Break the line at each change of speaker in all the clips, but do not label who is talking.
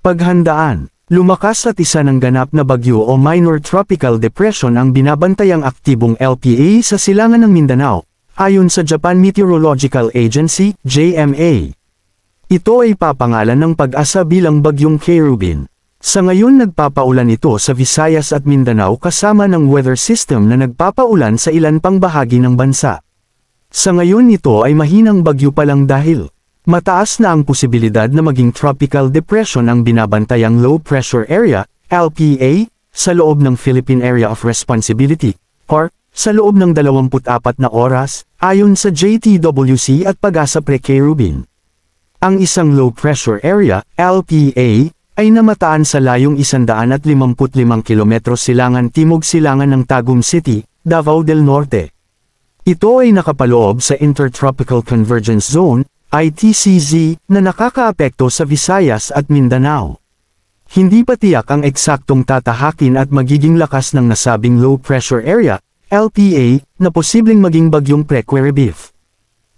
Paghandaan. Lumakas at isa ng ganap na bagyo o minor tropical depression ang binabantayang aktibong LPA sa silangan ng Mindanao, ayon sa Japan Meteorological Agency, JMA. Ito ay papangalan ng pag-asa bilang bagyong Cherubin. Sa ngayon nagpapaulan ito sa Visayas at Mindanao kasama ng weather system na nagpapaulan sa ilan pang bahagi ng bansa. Sa ngayon ito ay mahinang bagyo pa lang dahil mataas na ang posibilidad na maging tropical depression ang binabantayang low pressure area, LPA, sa loob ng Philippine Area of Responsibility, or sa loob ng 24 na oras, ayon sa JTWC at Pag-asa Pre-Cherubin. Ang isang low pressure area, LPA, ay namataan sa layong 155 km silangan timog-silangan ng Tagum City, Davao del Norte. Ito ay nakapaloob sa Intertropical Convergence Zone, ITCZ, na nakakaapekto sa Visayas at Mindanao. Hindi pa tiyak ang eksaktong tatahakin at magiging lakas ng nasabing low pressure area, LPA, na posibleng maging bagyong Pre-Cherubin.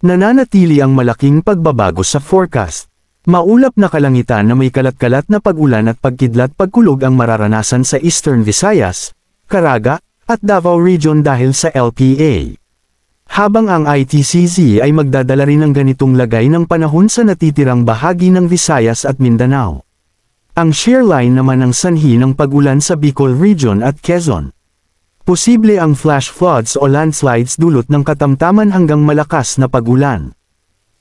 Nananatili ang malaking pagbabago sa forecast. Maulap na kalangitan na may kalat-kalat na pag-ulan at pagkidlat-pagkulog ang mararanasan sa Eastern Visayas, Caraga, at Davao Region dahil sa LPA. Habang ang ITCZ ay magdadala rin ng ganitong lagay ng panahon sa natitirang bahagi ng Visayas at Mindanao. Ang shear line naman ang sanhi ng pag-ulan sa Bicol Region at Quezon. Posible ang flash floods o landslides dulot ng katamtaman hanggang malakas na pag-ulan.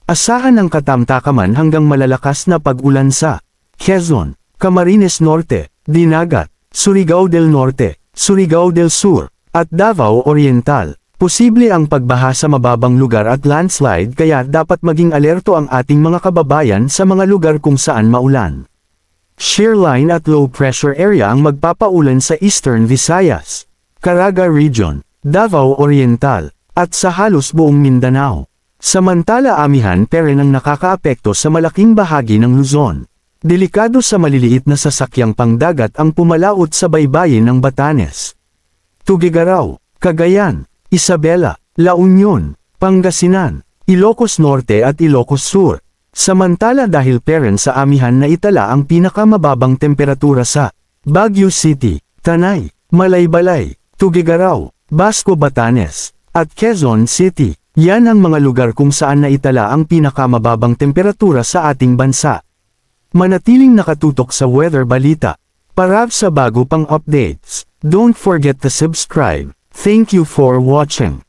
Asahan ang katamtakaman hanggang malalakas na pag-ulan sa Quezon, Camarines Norte, Dinagat, Surigao del Norte, Surigao del Sur, at Davao Oriental. Posible ang pagbaha sa mababang lugar at landslide kaya dapat maging alerto ang ating mga kababayan sa mga lugar kung saan maulan. Shear line at low pressure area ang magpapaulan sa Eastern Visayas, Caraga Region, Davao Oriental, at sa halos buong Mindanao. Samantala amihan pere ang nakakaapekto sa malaking bahagi ng Luzon. Delikado sa maliliit na sasakyang pangdagat ang pumalaot sa baybayin ng Batanes, Tuguegarao, Cagayan, Isabela, La Union, Pangasinan, Ilocos Norte at Ilocos Sur. Samantala dahil peren sa amihan na itala ang pinakamababang temperatura sa Baguio City, Tanay, Malaybalay, Tuguegarao, Basco Batanes, at Quezon City. Yan ang mga lugar kung saan naitala ang pinakamababang temperatura sa ating bansa. Manatiling nakatutok sa Weather Balita. Para sa bago pang updates, don't forget to subscribe. Thank you for watching.